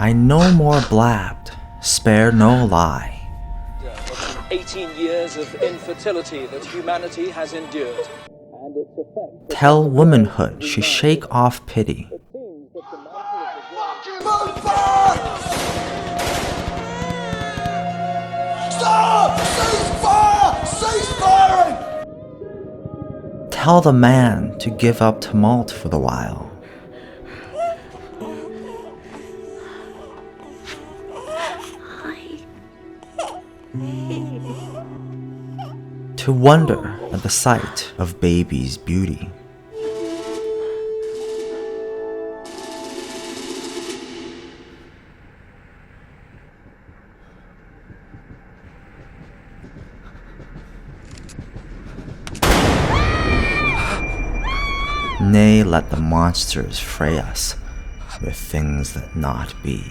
I no more blabbed, spare no lie. 18 years of infertility that humanity has endured. And its effect... Tell womanhood she shake off pity. Stop! Cease fire! Cease firing! Tell the man to give up tumult for the while. To wonder at the sight of baby's beauty. Nay, let the monsters fray us with things that not be.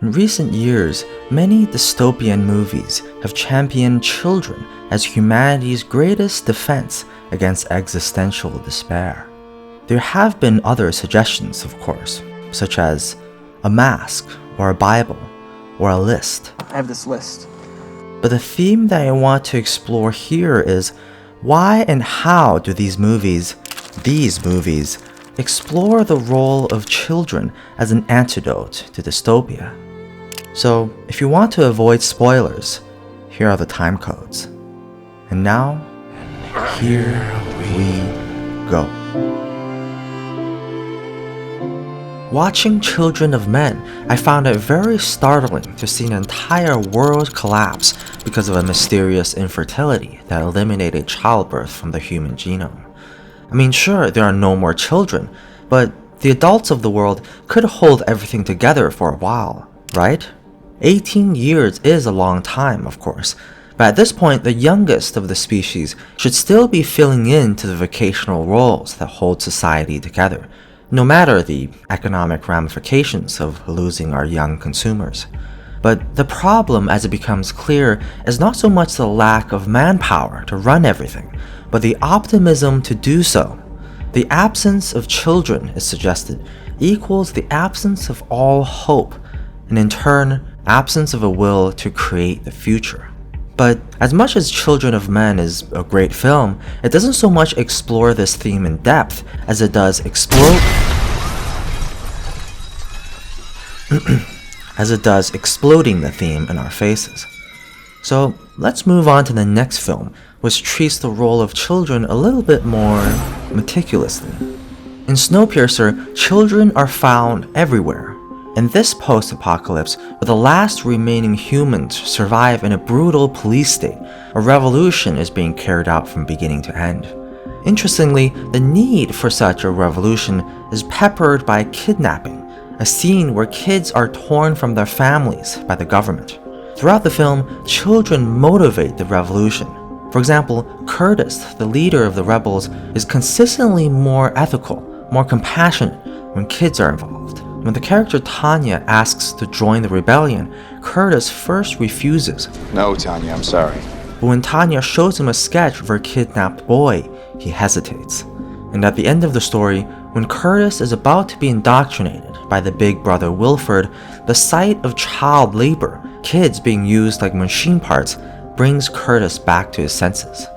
In recent years, many dystopian movies have championed children as humanity's greatest defense against existential despair. There have been other suggestions, of course, such as a mask, or a Bible, or a list. I have this list. But the theme that I want to explore here is why and how do these movies explore the role of children as an antidote to dystopia. So, if you want to avoid spoilers, here are the time codes. And now, here we go. Watching Children of Men, I found it very startling to see an entire world collapse because of a mysterious infertility that eliminated childbirth from the human genome. I mean, sure, there are no more children, but the adults of the world could hold everything together for a while, right? 18 years is a long time, of course, but at this point, the youngest of the species should still be filling in to the vocational roles that hold society together, no matter the economic ramifications of losing our young consumers. But the problem, as it becomes clear, is not so much the lack of manpower to run everything, but the optimism to do so. The absence of children, is suggested, equals the absence of all hope, and in turn, absence of a will to create the future. But as much as Children of Men is a great film, it doesn't so much explore this theme in depth as it does exploding the theme in our faces. So let's move on to the next film, which treats the role of children a little bit more meticulously. In Snowpiercer, children are found everywhere. In this post-apocalypse, where the last remaining humans survive in a brutal police state, a revolution is being carried out from beginning to end. Interestingly, the need for such a revolution is peppered by kidnapping, a scene where kids are torn from their families by the government. Throughout the film, children motivate the revolution. For example, Curtis, the leader of the rebels, is consistently more ethical, more compassionate when kids are involved. When the character Tanya asks to join the rebellion, Curtis first refuses. No, Tanya, I'm sorry. But when Tanya shows him a sketch of her kidnapped boy, he hesitates. And at the end of the story, when Curtis is about to be indoctrinated by the big brother Wilford, the sight of child labor, kids being used like machine parts, brings Curtis back to his senses.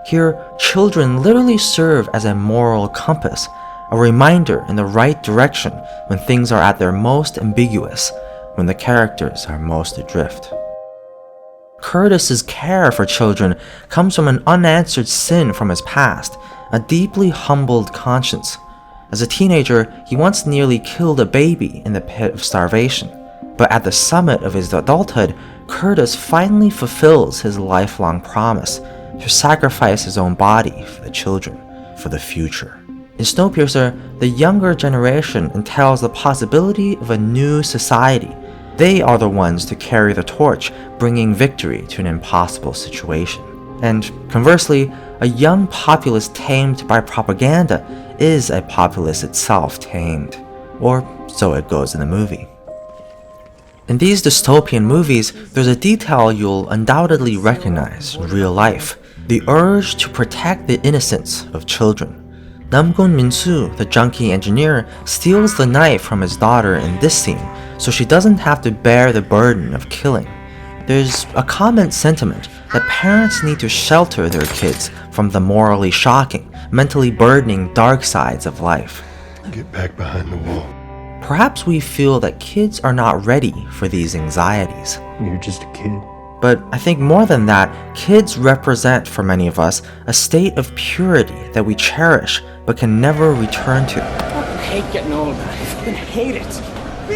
Here, children literally serve as a moral compass, a reminder in the right direction when things are at their most ambiguous, when the characters are most adrift. Curtis's care for children comes from an unanswered sin from his past, a deeply humbled conscience. As a teenager, he once nearly killed a baby in the pit of starvation, but at the summit of his adulthood, Curtis finally fulfills his lifelong promise to sacrifice his own body for the children, for the future. In Snowpiercer, the younger generation entails the possibility of a new society. They are the ones to carry the torch, bringing victory to an impossible situation. And conversely, a young populace tamed by propaganda is a populace itself tamed. Or so it goes in the movie. In these dystopian movies, there's a detail you'll undoubtedly recognize in real life: the urge to protect the innocence of children. Namgun Minsu, the junkie engineer, steals the knife from his daughter in this scene so she doesn't have to bear the burden of killing. There's a common sentiment that parents need to shelter their kids from the morally shocking, mentally burdening dark sides of life. Get back behind the wall. Perhaps we feel that kids are not ready for these anxieties. You're just a kid. But I think more than that, kids represent for many of us a state of purity that we cherish but can never return to. I hate getting older. I fucking hate it.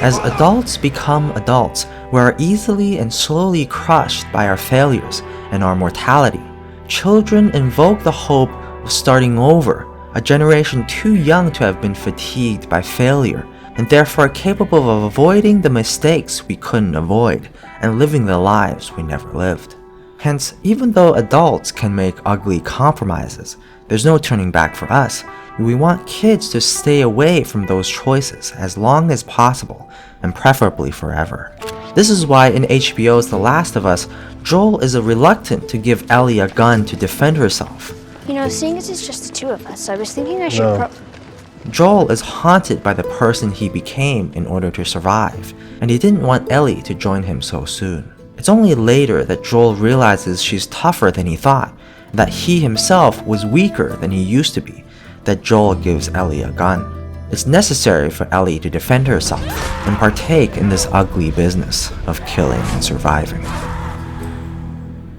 As adults become adults, we are easily and slowly crushed by our failures and our mortality. Children invoke the hope of starting over, a generation too young to have been fatigued by failure, and therefore capable of avoiding the mistakes we couldn't avoid and living the lives we never lived. Hence, even though adults can make ugly compromises, there's no turning back for us. We want kids to stay away from those choices as long as possible, and preferably forever. This is why in HBO's The Last of Us, Joel is reluctant to give Ellie a gun to defend herself. You know, seeing as it's just the two of us, I was thinking I should Joel is haunted by the person he became in order to survive, and he didn't want Ellie to join him so soon. It's only later that Joel realizes she's tougher than he thought, that he himself was weaker than he used to be, that Joel gives Ellie a gun. It's necessary for Ellie to defend herself and partake in this ugly business of killing and surviving.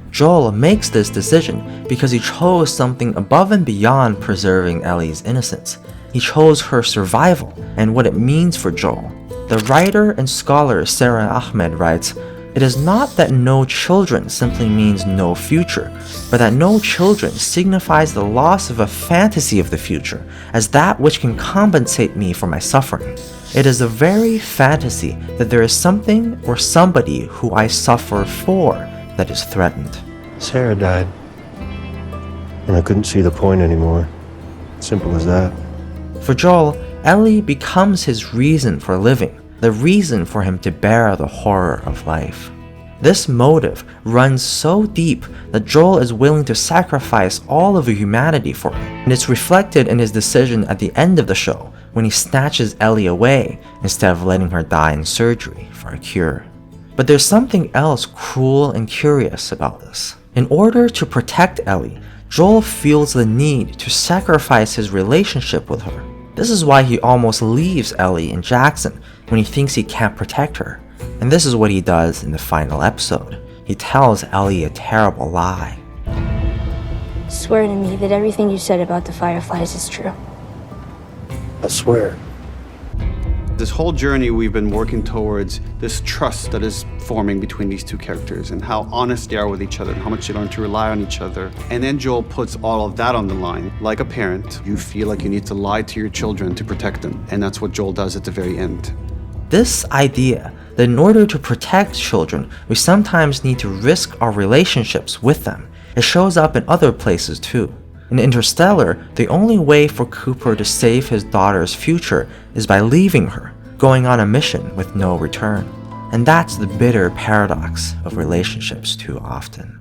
Joel makes this decision because he chose something above and beyond preserving Ellie's innocence. He chose her survival and what it means for Joel. The writer and scholar Sarah Ahmed writes, "It is not that no children simply means no future, but that no children signifies the loss of a fantasy of the future as that which can compensate me for my suffering. It is the very fantasy that there is something or somebody who I suffer for that is threatened." Sarah died. And I couldn't see the point anymore. Simple as that. For Joel, Ellie becomes his reason for living, the reason for him to bear the horror of life. This motive runs so deep that Joel is willing to sacrifice all of humanity for it, and it's reflected in his decision at the end of the show when he snatches Ellie away instead of letting her die in surgery for a cure. But there's something else cruel and curious about this. In order to protect Ellie, Joel feels the need to sacrifice his relationship with her. This is why he almost leaves Ellie in Jackson when he thinks he can't protect her. And this is what he does in the final episode. He tells Ellie a terrible lie. Swear to me that everything you said about the Fireflies is true. I swear. This whole journey we've been working towards this trust that is forming between these two characters and how honest they are with each other and how much they learn to rely on each other. And then Joel puts all of that on the line. Like a parent, you feel like you need to lie to your children to protect them. And that's what Joel does at the very end. This idea that in order to protect children, we sometimes need to risk our relationships with them, it shows up in other places too. In Interstellar, the only way for Cooper to save his daughter's future is by leaving her, going on a mission with no return. And that's the bitter paradox of relationships too often.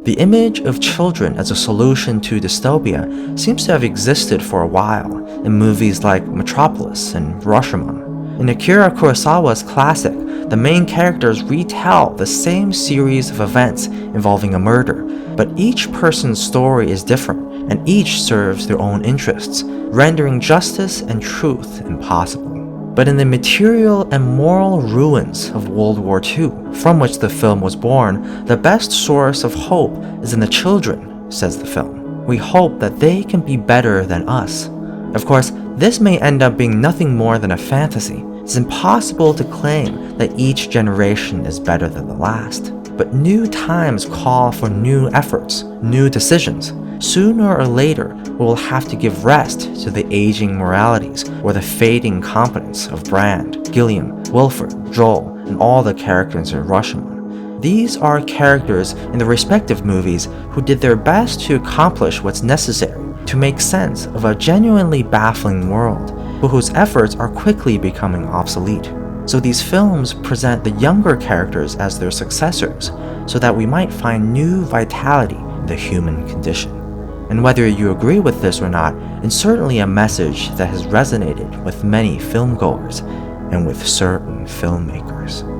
The image of children as a solution to dystopia seems to have existed for a while in movies like Metropolis and Rashomon. In Akira Kurosawa's classic, the main characters retell the same series of events involving a murder, but each person's story is different, and each serves their own interests, rendering justice and truth impossible. But in the material and moral ruins of World War II, from which the film was born, the best source of hope is in the children, says the film. We hope that they can be better than us. Of course, this may end up being nothing more than a fantasy. It's impossible to claim that each generation is better than the last. But new times call for new efforts, new decisions. Sooner or later, we will have to give rest to the aging moralities or the fading competence of Brand, Gilliam, Wilford, Joel, and all the characters in Rashomon. These are characters in the respective movies who did their best to accomplish what's necessary to make sense of a genuinely baffling world, but whose efforts are quickly becoming obsolete. So these films present the younger characters as their successors, so that we might find new vitality in the human condition. And whether you agree with this or not, it's certainly a message that has resonated with many filmgoers and with certain filmmakers.